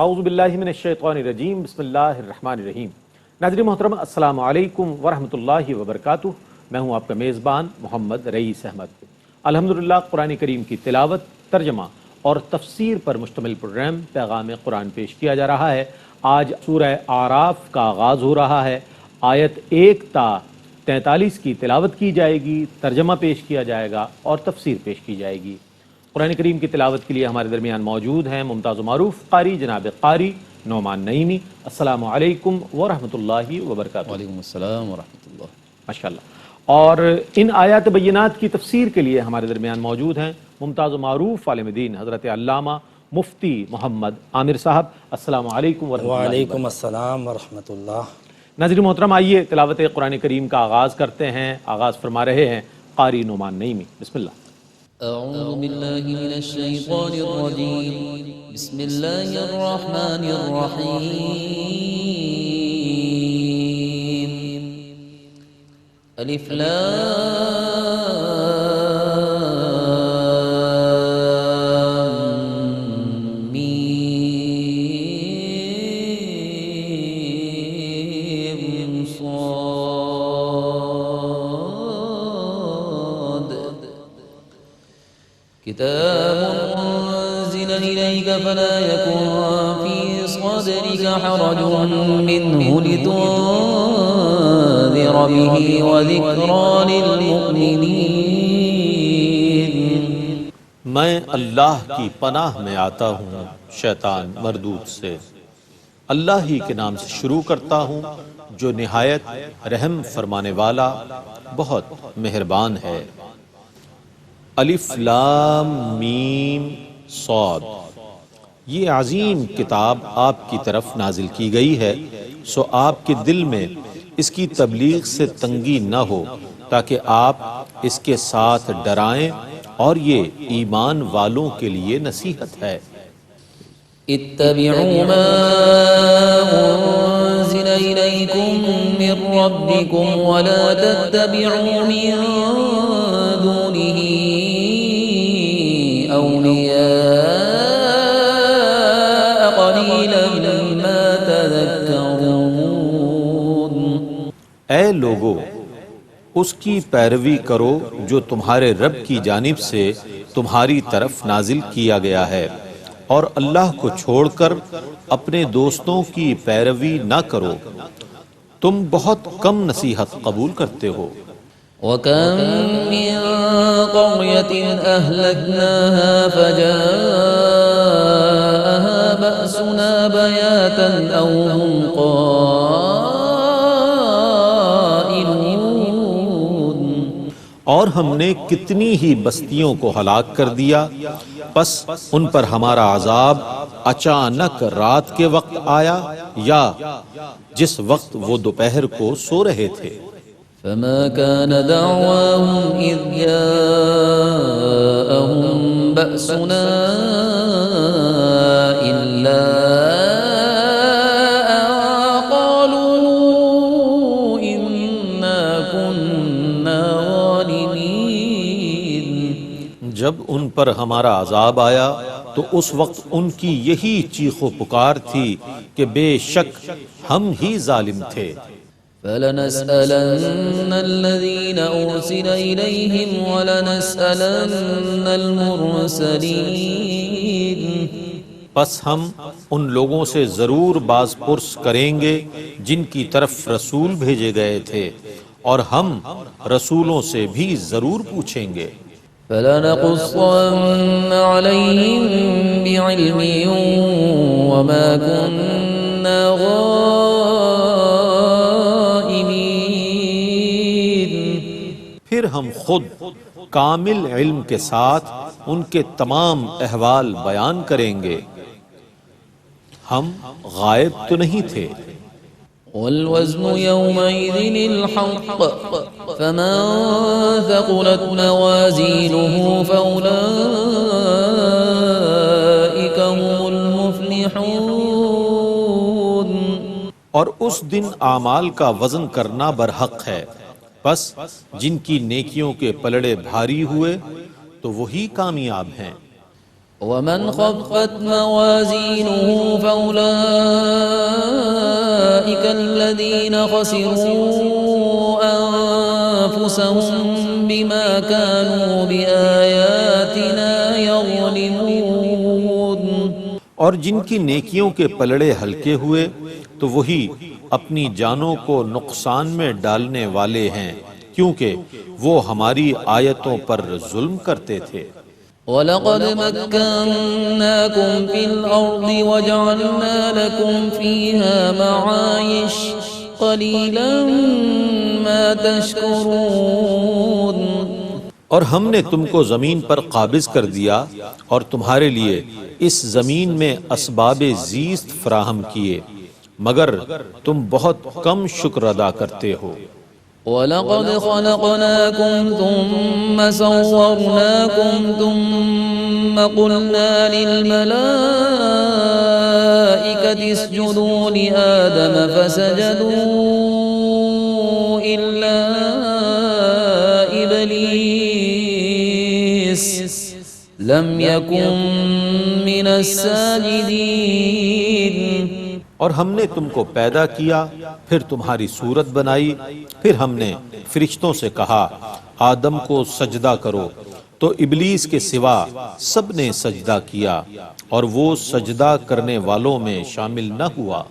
اعوذ باللہ من الشیطان الرجیم، بسم اللہ الرحمن الرحیم۔ ناظرین محترم، السلام علیکم ورحمۃ اللہ وبرکاتہ۔ میں ہوں آپ کا میزبان محمد رئیس احمد۔ الحمدللہ قرآن کریم کی تلاوت، ترجمہ اور تفسیر پر مشتمل پروگرام پیغام قرآن پیش کیا جا رہا ہے۔ آج سورہ اعراف کا آغاز ہو رہا ہے۔ آیت 1 تا 43 کی تلاوت کی جائے گی، ترجمہ پیش کیا جائے گا اور تفسیر پیش کی جائے گی۔ قرآن کریم کی تلاوت کے لیے ہمارے درمیان موجود ہیں ممتاز و معروف قاری جناب قاری نعمان نعیمی۔ السلام علیکم ورحمۃ اللہ وبرکاتہ۔ وعلیکم السلام ورحمۃ اللہ۔ ماشاءاللہ۔ اور ان آیات بینات کی تفسیر کے لیے ہمارے درمیان موجود ہیں ممتاز و معروف عالم دین حضرت علامہ مفتی محمد عامر صاحب۔ السلام علیکم ورحمۃ اللہ۔ وعلیکم السلام ورحمۃ اللہ۔ ناظرین محترم، آئیے تلاوت قرآن کریم کا آغاز کرتے ہیں۔ آغاز فرما رہے ہیں قاری نعمان نعیمی۔ بسم اللہ۔ اعوذ باللہ من الشیطان الرجیم، بسم اللہ الرحمن الرحیم۔ الف لام كتاب أنزل إليك فلا يكن في صدرك حرج منه لتنذر به وذكرى للمؤمنين۔ میں اللہ کی پناہ میں آتا ہوں شیطان مردود سے۔ اللہ ہی کے نام سے شروع کرتا ہوں جو نہایت رحم فرمانے والا بہت مہربان ہے۔ الف لام میم صاد، یہ عظیم کتاب آپ کی طرف نازل کی گئی ہے، سو آپ کے دل میں اس کی تبلیغ سے تنگی نہ ہو، تاکہ آپ اس کے ساتھ ڈرائیں، اور یہ ایمان والوں کے لیے نصیحت ہے۔ اتبعوا ما أنزل إليكم من ربكم ولا تتبعوا من دونه أولياء قليلا ما تذكرون۔ اے لوگو، اس کی پیروی کرو جو تمہارے رب کی جانب سے تمہاری طرف نازل کیا گیا ہے، اور اللہ کو چھوڑ کر اپنے دوستوں کی پیروی نہ کرو، تم بہت کم نصیحت قبول کرتے ہو۔ وَكَمْ مِنْ قَرْيَةٍ أَهْلَكْنَاهَا فَجَاءَهَا بَأْسُنَا بَيَاتًا أَوْ هُمْ قَائِلُونَ۔ اور ہم نے کتنی ہی بستیوں کو ہلاک کر دیا، پس ان پر ہمارا عذاب اچانک رات کے وقت آیا یا جس وقت وہ دوپہر کو سو رہے تھے۔ فما كان دعواهم إذ جاءهم بأسنا إلا أن قالوا إنا كنا ظالمين۔ جب ان پر ہمارا عذاب آیا تو اس وقت ان کی یہی چیخ و پکار تھی کہ بے شک ہم ہی ظالم تھے۔ فَلَنَسْأَلَنَّ الَّذِينَ أُرْسِلَ إِلَيْهِمْ وَلَنَسْأَلَنَّ الْمُرْسَلِينَ۔ پس ہم ان لوگوں سے ضرور باز پرس کریں گے جن کی طرف رسول بھیجے گئے تھے، اور ہم رسولوں سے بھی ضرور پوچھیں گے۔ فَلَنَقُصَّنَّ عَلَيْهِمْ بِعِلْمٍ وَمَا كُنَّا غَائِبِينَ۔ پھر ہم خود کامل علم کے ساتھ ان کے تمام احوال بیان کریں گے، ہم غائب تو نہیں تھے۔ والوزن يومئذ الحق فمن ثقلت موازينه فأولئك هم المفلحون۔ اور اس دن اعمال کا وزن کرنا برحق ہے، پس جن کی نیکیوں کے پلڑے بھاری ہوئے تو وہی کامیاب ہیں۔ ومن خفت موازينه فأولئك الذين خسروا أنفسهم بما كانوا بآياتنا يظلمون۔ اور جن کی نیکیوں کے پلڑے ہلکے ہوئے تو وہی اپنی جانوں کو نقصان میں ڈالنے والے ہیں، کیونکہ وہ ہماری آیتوں پر ظلم کرتے تھے۔ وَلَقَدْ مَكَّنَّاكُمْ فِي الْأَرْضِ وَجَعَلْنَا لَكُمْ فِيهَا مَعَايِشَ قَلِيلًا مَا تَشْكُرُونَ۔ اور ہم نے تم کو زمین پر قابض کر دیا اور تمہارے لیے اس زمین میں اسباب زیست فراہم کیے، مگر تم بہت کم شکر ادا کرتے ہو۔ وَلَقَدْ خَلَقْنَاكُمْ ثُمَّ صَوَّرْنَاكُمْ ثُمَّ قُلْنَا لِلْمَلَائِكَةِ اسْجُدُوا لِآدَمَ فَسَجَدُوا إِلَّا إِبْلِيسَ لَمْ يَكُنْ مِنَ السَّاجِدِينَ۔ اور ہم نے تم کو پیدا کیا، پھر تمہاری صورت بنائی، پھر ہم نے فرشتوں سے کہا آدم کو سجدہ کرو، تو ابلیس کے سوا سب نے سجدہ کیا اور وہ سجدہ کرنے والوں میں شامل نہ ہوا۔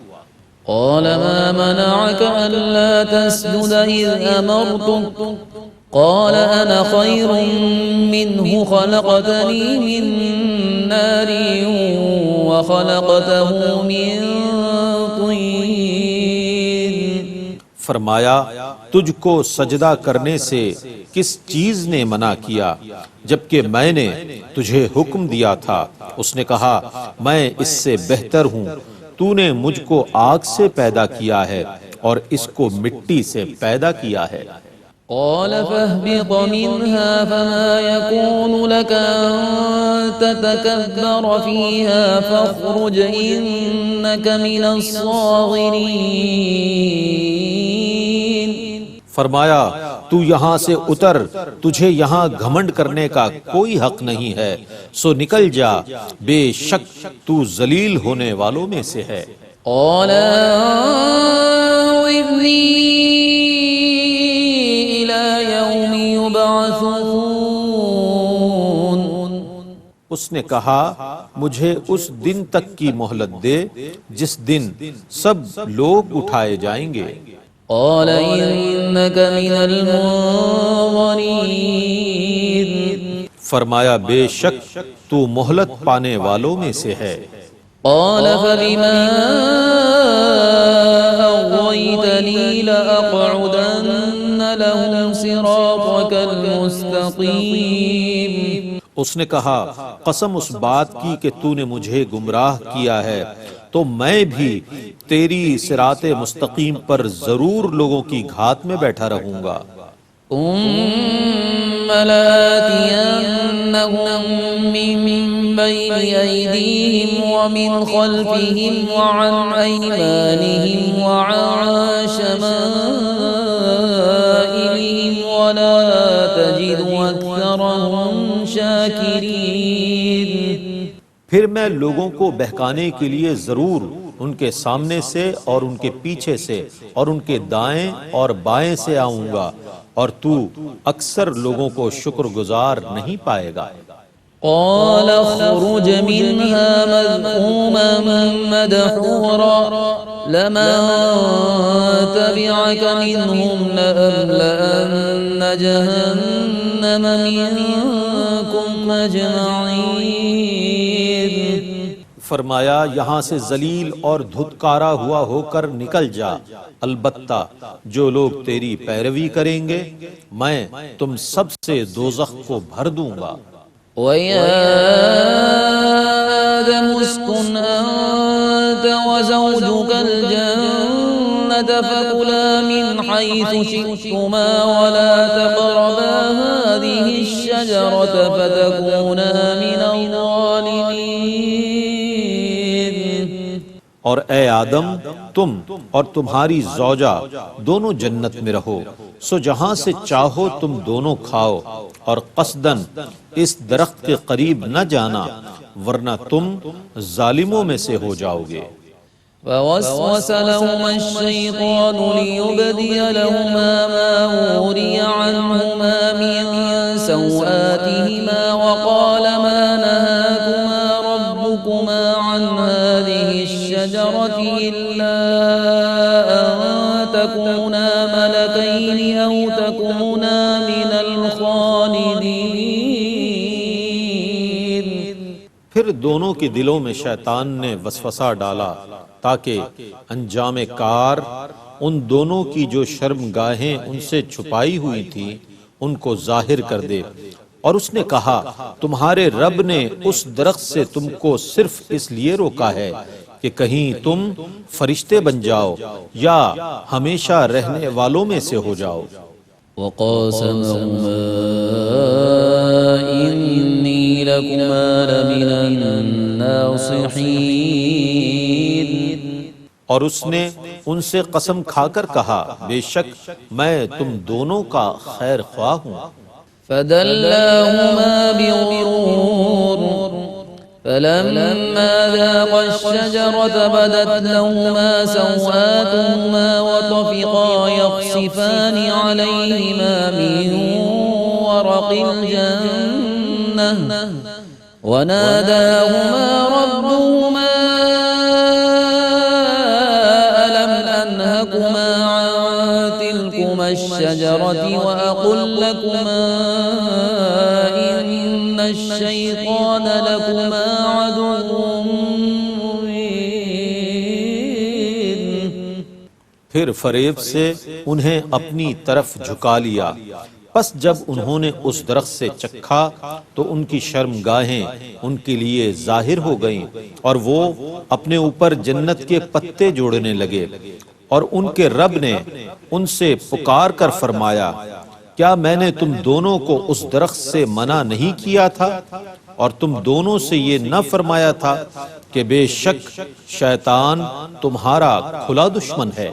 قال ما منعك ألا تسجد إذ أمرتك قال أنا خير منه خلقتني من نار وخلقته من طين۔ فرمایا تجھ کو سجدہ کرنے سے کس چیز نے منع کیا جبکہ میں نے تجھے حکم دیا تھا؟ اس نے کہا میں اس سے بہتر ہوں، تو نے مجھ کو آگ سے پیدا کیا ہے اور اس کو مٹی سے پیدا کیا ہے۔ قال فاهبط منها فما يكون لك أن تتكبر فيها فاخرج إنك من الصاغرين۔ فرمایا تو یہاں سے اتر، تجھے یہاں گھمنڈ کرنے کا کوئی حق نہیں ہے، سو نکل جا، بے شک تو ذلیل ہونے والوں میں سے ہے۔ قال انظرني إلى يوم يبعثون۔ اس نے کہا مجھے اس دن تک کی مہلت دے جس دن سب لوگ اٹھائے جائیں گے۔ قال إنك من المنظرين۔ فرمایا بے شک تو مہلت پانے والوں میں سے ہے۔ قال فبما أغويتني لأقعدن لهم صراطك المستقيم۔ اس نے کہا قسم اس بات کی کہ تو نے مجھے گمراہ کیا ہے تو میں بھی تیری صراط مستقیم پر ضرور لوگوں کی گھات میں بیٹھا رہوں گا۔ ثم لآتينهم من بين أيديهم ومن خلفهم وعن أيمانهم وعن شمائلهم ولا تجد أكثرهم شاكرين۔ پھر میں لوگوں کو بہکانے کے لیے ضرور ان کے سامنے سے اور ان کے پیچھے سے اور ان کے دائیں اور بائیں سے آؤں گا، اور تو اکثر لوگوں کو شکر گزار نہیں پائے گا۔ قال اخرج منها مذءوما مدحورا لمن تبعك منهم لأملأن جهنم منكم أجمعين۔ فرمایا یہاں سے ذلیل اور دھتکارا ہوا ہو کر نکل جا، البتہ جو لوگ تیری پیروی کریں گے میں تم سب سے دوزخ کو بھر دوں گا۔ وَيَا آدَمُ اسْكُنْ أَنْتَ وَزَوْجُكَ الْجَنَّةَ فَكُلَا مِنْ حَيْثُ شِئْتُمَا وَلَا تَقْرَبَا هَذِهِ الشَّجَرَةَ فَتَكُونَا مِنَ الظَّالِمِينَ۔ اور اے آدم تم اور تمہاری زوجہ دونوں جنت میں رہو، سو جہاں سے چاہو تم دونوں کھاؤ، اور قصداً اس درخت کے قریب نہ جانا ورنہ تم ظالموں میں سے ہو جاؤ گے۔ فوسوس لهما الشيطان ليبدي لهما ما وري عنهما من سوآتهما وقال ما نهاكما ربكما عن هذه الشجرة إلا أن تكونا ملكين أو تكونا من الخالدين۔ پھر دونوں کے دلوں میں شیطان نے وسوسہ ڈالا تاکہ انجام کار ان دونوں کی جو شرم گاہیں ان سے چھپائی ہوئی تھیں ان کو ظاہر کر دے، اور اس نے کہا تمہارے رب نے اس درخت سے تم کو صرف اس لیے روکا ہے کہ کہیں تم فرشتے بن جاؤ یا ہمیشہ رہنے والوں میں سے ہو جاؤ۔ وقاسمهما إني لكما لمن الناصحين۔ اور اس نے ان سے قسم کھا کر کہا بے شک میں تم دونوں کا خیر خواہ ہوں۔ فدلاهما بغرور فلما ذاقا الشجرة بدت لهما سوآتهما وطفقا يخصفان عليهما من ورق الجنة وناداهما ربهما ألم أنهكما عن تلكما الشجرة وأقل لكما إن الشيطان لكما عدو مبين۔ پھر فریب سے انہیں اپنی طرف جھکا لیا، پس جب انہوں نے اس درخت سے چکھا تو ان کی شرمگاہیں ان کے لیے ظاہر ہو گئیں، اور وہ اپنے اوپر جنت کے پتے جوڑنے لگے، اور ان کے رب نے ان سے پکار کر فرمایا کیا میں نے تم دونوں کو اس درخت سے منع نہیں کیا تھا، اور تم دونوں سے یہ نہ فرمایا تھا کہ بے شک شیطان تمہارا کھلا دشمن ہے۔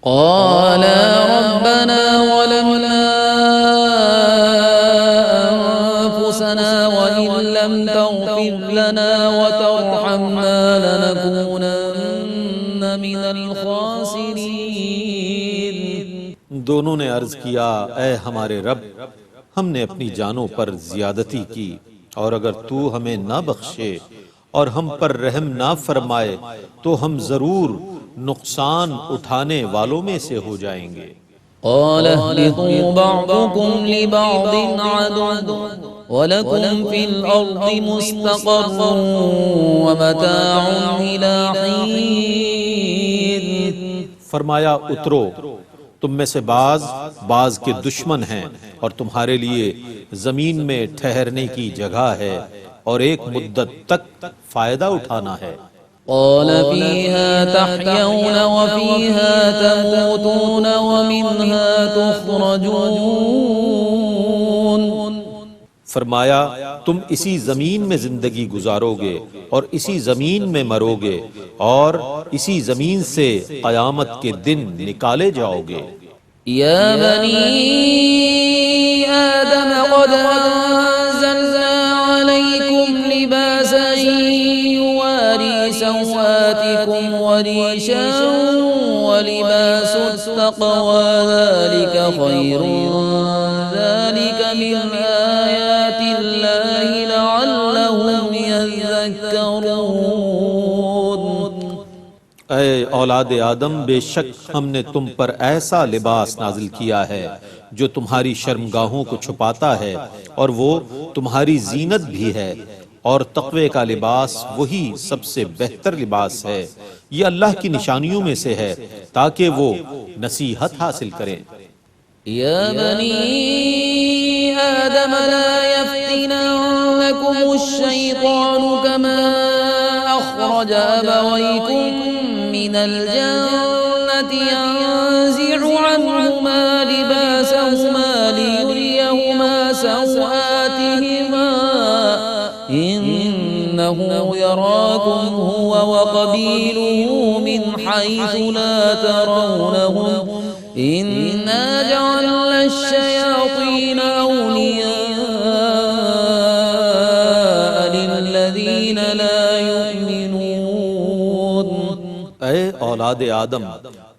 قالا ربنا ظلمنا أنفسنا وإن لم تغفر لنا وترحمنا لنكونن من الخاسرين۔ دونوں نے عرض کیا اے ہمارے رب ہم نے اپنی جانوں پر زیادتی کی، اور اگر تو ہمیں نہ بخشے اور ہم پر رحم نہ فرمائے تو ہم ضرور نقصان اٹھانے والوں میں سے ہو جائیں گے۔ قال اهبطوا بعضكم لبعض عدو ولكم في الأرض مستقر ومتاع إلى حين۔ فرمایا اترو، تم میں سے بعض کے دشمن ہیں اور تمہارے لیے زمین میں ٹھہرنے کی جگہ ہے اور ایک مدت تک فائدہ اٹھانا ہے۔ قال فيها تحيون وفيها تموتون ومنها تخرجون۔ فرمایا تم اسی زمین میں زندگی گزارو گے اور اسی زمین میں مرو گے اور اسی زمین سے قیامت کے دن نکالے جاؤ گے۔ یا بنی آدم قد انزلنا علیکم لباسا یواری سوآتکم وریشا ولباس التقوى ذلك خیر ذلك من آیات اللہ لعلهم یذکرون۔ اے اولاد آدم بے شک ہم نے تم پر ایسا لباس نازل کیا ہے جو تمہاری شرمگاہوں کو چھپاتا ہے اور وہ تمہاری زینت بھی ہے، اور تقوی کا لباس وہی سب سے بہتر لباس ہے، یہ اللہ کی نشانیوں میں سے ہے تاکہ وہ نصیحت حاصل کریں۔ یا بنی آدم لا يفتننكم الشیطان کما اخرج ابویکم من الجنة ينزع عنهما لباسهما ليريهما سوآتهما إنه إنه يراكم هو وقبيله من حيث لا ترونهم إنا جعلنا الشياطين أولياء للذين لا يؤمنون۔ اے اولاد آدم،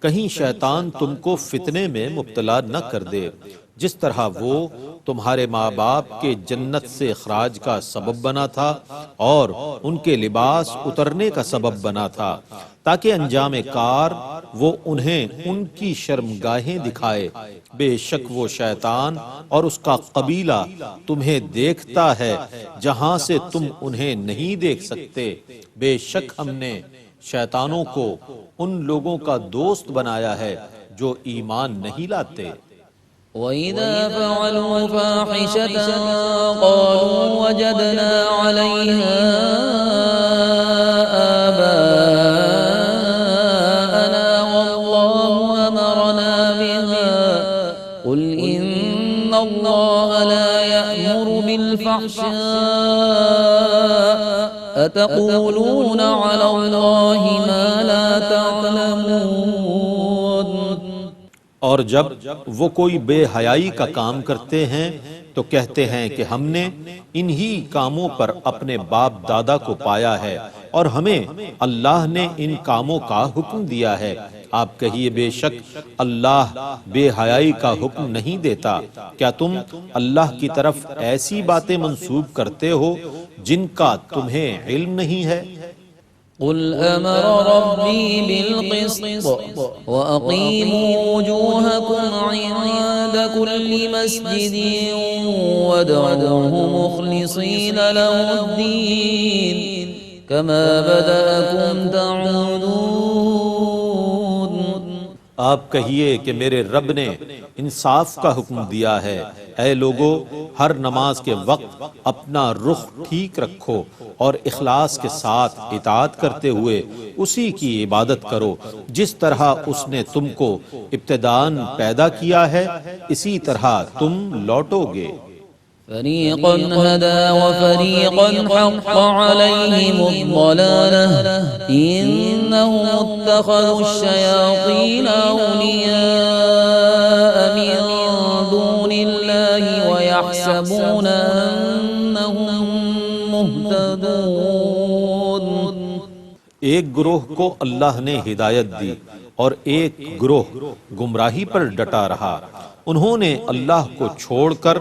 کہیں شیطان تم کو فتنے میں مبتلا نہ کر دے، جس طرح وہ تمہارے ماں باپ کے جنت سے اخراج کا سبب بنا تھا اور ان کے لباس اترنے کا سبب بنا تھا، تاکہ انجام کار وہ انہیں ان کی شرمگاہیں دکھائے۔ بے شک وہ شیطان اور اس کا قبیلہ تمہیں دیکھتا ہے جہاں سے تم انہیں نہیں دیکھ سکتے۔ بے شک ہم نے شیطانوں کو ان لوگوں کا دوست بنایا ہے جو ایمان نہیں لاتے۔ وَإِذَا فَعَلُوا فَاحِشَةً قَالُوا وَجَدْنَا عَلَيْهَا آبَاءَنَا وَاللَّهُ أَمَرَنَا بِهَا قُلْ إِنَّ اللَّهَ لَا يَأْمُرُ بِالْفَحْشَاءِ أَتَقُولُونَ عَلَى اللَّهِ مَا لَا تَعْلَمُونَ۔ اور جب وہ کوئی بے حیائی کا کام کرتے ہیں تو کہتے ہیں کہ ہم نے انہی کاموں پر اپنے باپ دادا کو پایا ہے اور ہمیں اللہ نے ان کاموں کا حکم دیا ہے۔ آپ کہیے بے شک اللہ بے حیائی کا حکم نہیں دیتا۔ کیا تم اللہ کی طرف ایسی باتیں منسوب کرتے ہو جن کا تمہیں علم نہیں ہے؟ قل أمر ربي بالقسط وأقيموا وجوهكم عند كل مسجد وادعوه مخلصين له الدين كما بدأكم تعودون۔ آپ کہیے کہ میرے رب نے انصاف کا حکم دیا ہے، اے لوگو ہر نماز کے وقت اپنا رخ ٹھیک رکھو اور اخلاص کے ساتھ اطاعت کرتے ہوئے اسی کی عبادت کرو جس طرح اس نے تم کو ابتداءً پیدا کیا ہے، اسی طرح تم لوٹو گے۔ فريقا هدى وفريقا حق عليهم الضلالة إنهم اتخذوا الشياطين أولياء من دون الله ويحسبون أنهم مهتدون۔ ایک گروہ کو اللہ نے ہدایت دی اور ایک گروہ گمراہی پر ڈٹا رہا۔ انہوں نے اللہ کو چھوڑ کر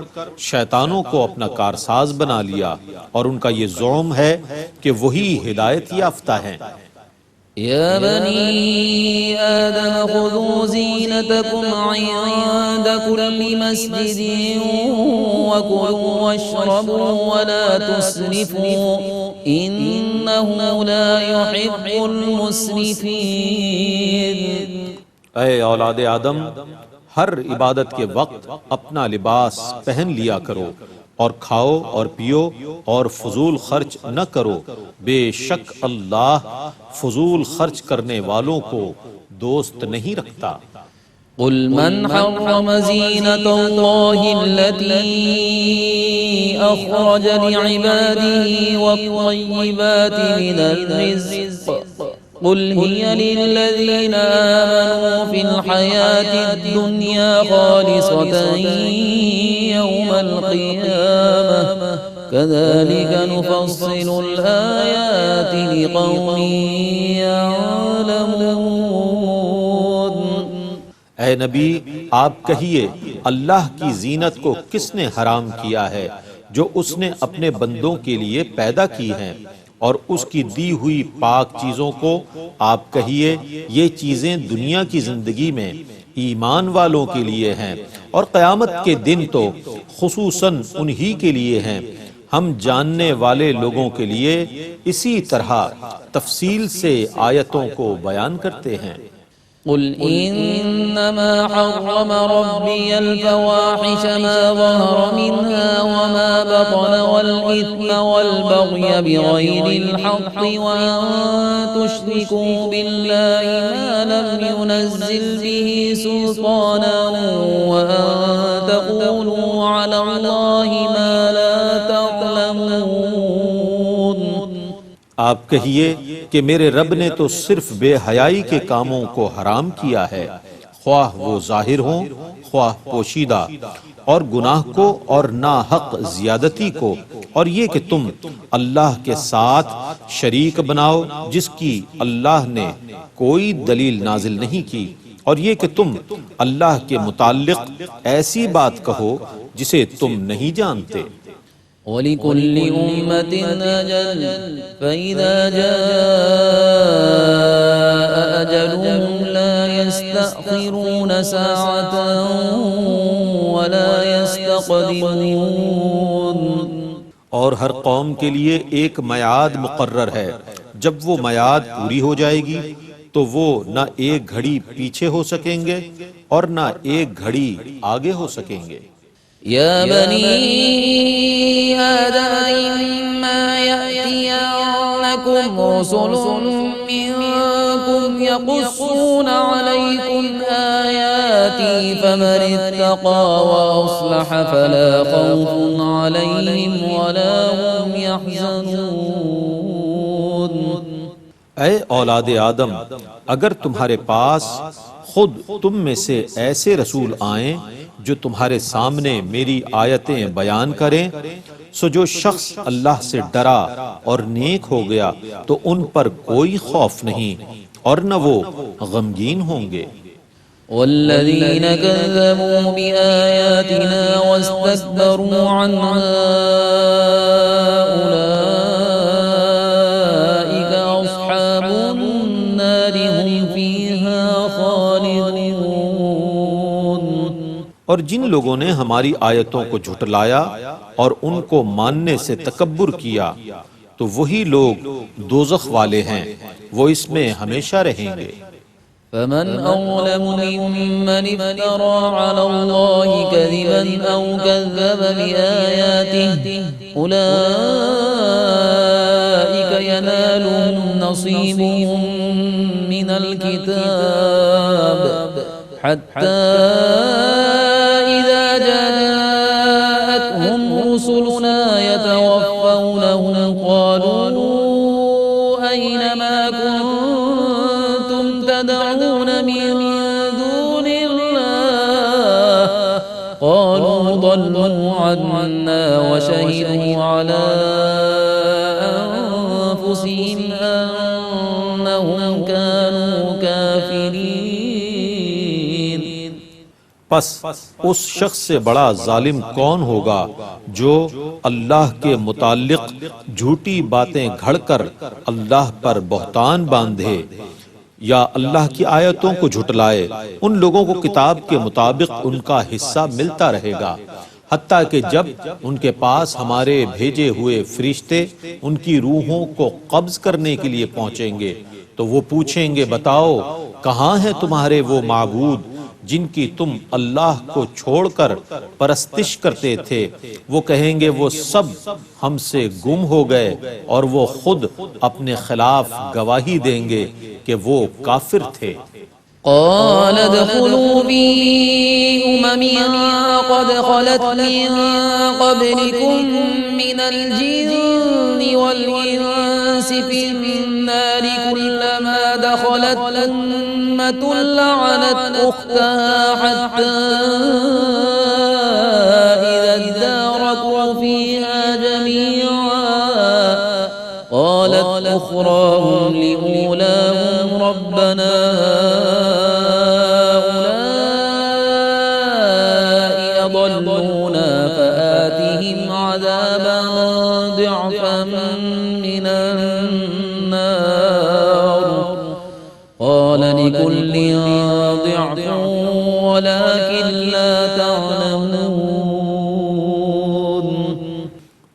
شیطانوں کو اپنا کارساز بنا لیا اور ان کا یہ زعم ہے کہ وہی ہدایت یافتہ ہیں۔ يا بني آدم خذوا زينتكم عند كل مسجد وكلوا واشربوا ولا تسرفوا إنه لا يحب المسرفين۔ اے اولاد آدم، ہر عبادت کے وقت اپنا لباس پہن لیا کرو اور کھاؤ اور پیو اور فضول خرچ نہ کرو، بے شک اللہ فضول خرچ کرنے والوں کو دوست نہیں رکھتا۔ قل من حرم زينة الله التي أخرج لعباده والطيبات من الرزق قل هي للذين آمنوا في الحياة الدنيا خالصة يوم القيامة كذلك نفصل الآيات لقوم يعلمون۔ اے نبی، آپ کہیے اللہ کی زینت کو کس نے حرام کیا ہے جو اس نے اپنے بندوں کے لیے پیدا کی ہیں، اور اس کی دی ہوئی پاک چیزوں کو آپ کہیے یہ چیزیں دنیا کی زندگی میں ایمان والوں کے لیے ہیں اور قیامت کے دن تو خصوصاً انہی کے لیے ہیں۔ ہم جاننے والے لوگوں کے لیے اسی طرح تفصیل سے آیتوں کو بیان کرتے ہیں۔ قل إنما حرم ربي الفواحش ما ظهر منها وما بطن والإثم والبغي بغير الحق وأن تشركوا بالله ما لم ينزل به سلطانا وأن تقولوا على الله ما لا تعلمون۔ آپ کہیے کہ میرے رب نے تو صرف بے حیائی کے کاموں کو حرام کیا ہے، خواہ وہ ظاہر ہوں خواہ پوشیدہ، اور گناہ کو اور ناحق زیادتی کو، اور یہ کہ تم اللہ کے ساتھ شریک بناؤ جس کی اللہ نے کوئی دلیل نازل نہیں کی، اور یہ کہ تم اللہ کے متعلق ایسی بات کہو جسے تم نہیں جانتے۔ وَلِكُلِّ أُمَّةٍ أَجَلٌ فَإِذَا جَاءَ أَجَلُهُمْ لَا يَسْتَأْخِرُونَ سَاعَةً وَلَا يَسْتَقْدِمُونَ۔ اور ہر قوم کے لیے ایک میعاد مقرر ہے، جب وہ میعاد پوری ہو جائے گی تو وہ نہ ایک گھڑی پیچھے ہو سکیں گے اور نہ ایک گھڑی آگے ہو سکیں گے۔ يا بني آدم إما يأتينكم رسل منكم يقصون عليكم آياتي فمن اتقى وأصلح فلا خوف عليهم ولا هم يحزنون۔ اے اولاد آدم، اگر تمہارے پاس خود تم میں سے ایسے رسول آئیں جو تمہارے سامنے میری آیتیں بیان کریں، سو جو شخص اللہ سے ڈرا اور نیک ہو گیا تو ان پر کوئی خوف نہیں اور نہ وہ غمگین ہوں گے۔ والذين كذبوا بآياتنا واستكبروا عنها أولئك أصحاب النار هم فيها خالدون۔ اور جن لوگوں نے ہماری آیتوں کو جھٹلایا اور ان کو ماننے سے تکبر کیا تو وہی لوگ دوزخ والے ہیں، وہ اس میں ہمیشہ رہیں گے۔ فمن أظلم ممن افترى على الله كذبا أو كذب بآياته أولئك ينالهم نصيبهم من الكتاب حتى إذا جاءتهم رسلنا يتوفونهم قالوا أين ما كنتم تدعون من دون الله قالوا ضلوا عنا وشهدوا على أنفسهم أنهم كانوا كافرين۔ پس اس شخص سے بڑا ظالم کون ہوگا جو اللہ کے متعلق جھوٹی باتیں گھڑ کر اللہ پر بہتان باندھے یا اللہ کی آیتوں کو جھٹلائے۔ ان لوگوں کو کتاب کے مطابق ان کا حصہ ملتا رہے گا، حتیٰ کہ جب ان کے پاس ہمارے بھیجے ہوئے فرشتے ان کی روحوں کو قبض کرنے کے لیے پہنچیں گے تو وہ پوچھیں گے، بتاؤ کہاں ہیں تمہارے وہ معبود جن کی تم اللہ کو چھوڑ کر پرستش کرتے تھے؟ وہ کہیں گے وہ سب ہم سے گم ہو گئے، اور وہ خود اپنے خلاف گواہی دیں گے کہ وہ کافر تھے۔ قال ادخلوا في أمم قد خلت من قبلكم من الجن والإنس في النار كلما دخلت أمة لعنت أختها حتى إذا اداركوا فيها جميعا قالت أخراهم لأولاهم ربنا هؤلاء أضلونا فآتهم عذابا ضعفا من النار قال لكل ضعف ولكن لا تعلمون۔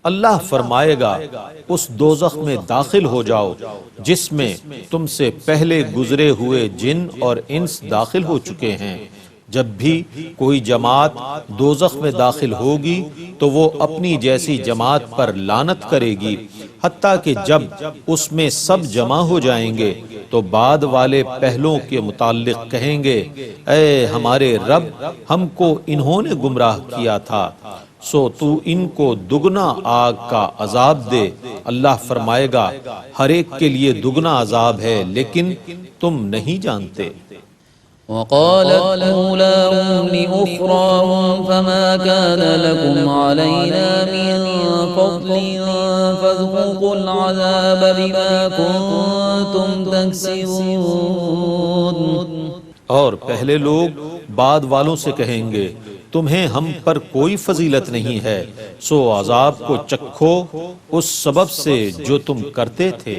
اللہ فرمائے گا اس دوزخ میں داخل ہو جاؤ جس میں تم سے پہلے گزرے ہوئے جن اور انس داخل ہو چکے ہیں۔ جب بھی کوئی جماعت دوزخ میں داخل ہوگی تو وہ اپنی جیسی جماعت پر لعنت کرے گی، حتیٰ کہ جب اس میں سب جمع ہو جائیں گے تو بعد والے پہلوں کے متعلق کہیں گے، اے ہمارے رب، ہم کو انہوں نے گمراہ کیا تھا۔ سو تو ان کو دگنا آگ کا عذاب دے۔ اللہ فرمائے گا ہر ایک کے لیے دگنا عذاب ہے لیکن تم نہیں جانتے۔ وقالت أولاهم لأخراهم فما كان لكم علينا من فضل فذوقوا العذاب بما كنتم تكسبون۔ اور پہلے لوگ بعد والوں سے کہیں گے تمہیں ہم پر کوئی فضیلت نہیں ہے، سو عذاب کو چکھو اس سبب سے جو تم کرتے تھے۔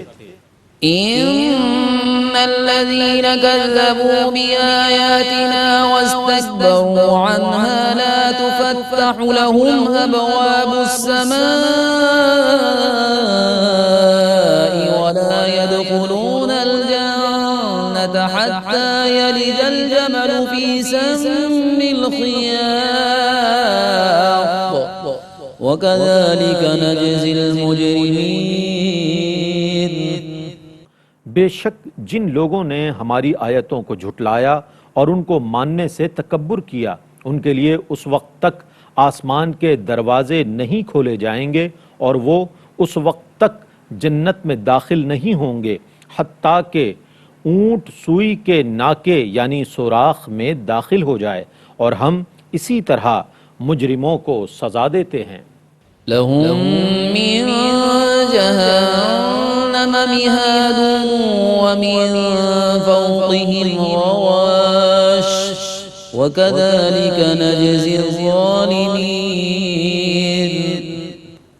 إن الذين كذبوا بآياتنا واستكبروا عنها لا تفتح لهم أبواب السماء ولا يدخلون الجنة حتى يلج الجمل في سم الخياط وكذلك نجزي المجرمين۔ بے شک جن لوگوں نے ہماری آیتوں کو جھٹلایا اور ان کو ماننے سے تکبر کیا، ان کے لیے اس وقت تک آسمان کے دروازے نہیں کھولے جائیں گے اور وہ اس وقت تک جنت میں داخل نہیں ہوں گے حتیٰ کہ اونٹ سوئی کے ناکے یعنی سوراخ میں داخل ہو جائے، اور ہم اسی طرح مجرموں کو سزا دیتے ہیں۔ لهم من جهنم مهاد ومن فوقهم غواش وكذلك نجزي الظالمين۔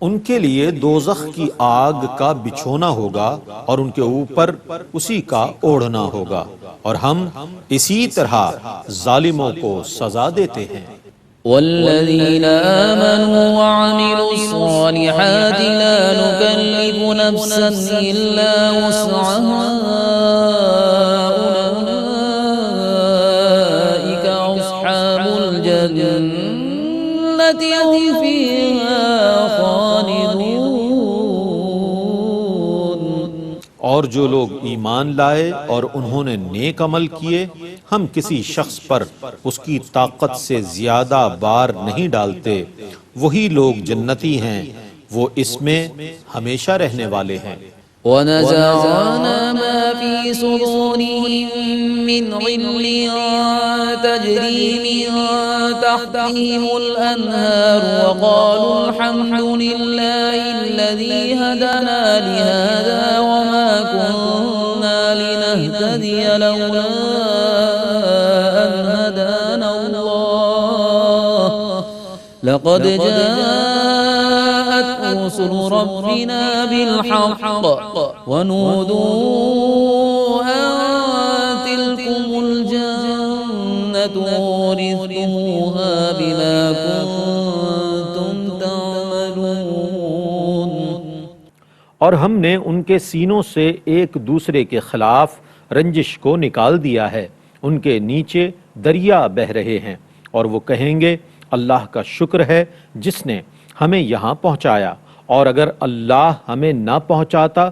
ان کے لیے دوزخ کی آگ کا بچھونا ہوگا اور ان کے اوپر اسی کا اوڑھنا ہوگا، اور ہم اسی طرح ظالموں کو سزا دیتے ہیں۔ والذين آمنوا وعملوا الصالحات لا نكلف نفسا إلا وسعها أولئك أصحاب الجنة هم فيها خالدون۔ اور جو لوگ ایمان لائے اور انہوں نے نیک عمل کیے، ہم کسی شخص پر اس کی طاقت سے زیادہ بار نہیں ڈالتے، وہی لوگ جنتی ہیں، وہ اس میں ہمیشہ رہنے والے ہیں۔ ونزعنا ما في صدورهم من غل تجري من تحتهم الأنهار وقالوا الحمد لله الذي هدانا لهذا وما كنا لنهتدي لولا أن هدانا الله لقد جاءت رسل ربنا بالحق ونودوا أن تلكم الجنة ورثتموها بما كنتم تعملون۔ اور ہم نے ان کے سینوں سے ایک دوسرے کے خلاف رنجش کو نکال دیا ہے، ان کے نیچے دریا بہہ رہے ہیں، اور وہ کہیں گے اللہ کا شکر ہے جس نے ہمیں یہاں پہنچایا، اور اگر اللہ ہمیں نہ پہنچاتا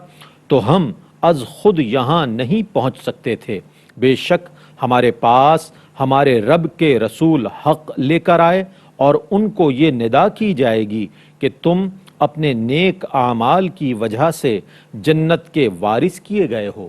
تو ہم از خود یہاں نہیں پہنچ سکتے تھے۔ بے شک ہمارے پاس ہمارے رب کے رسول حق لے کر آئے، اور ان کو یہ ندا کی جائے گی کہ تم اپنے نیک اعمال کی وجہ سے جنت کے وارث کیے گئے ہو۔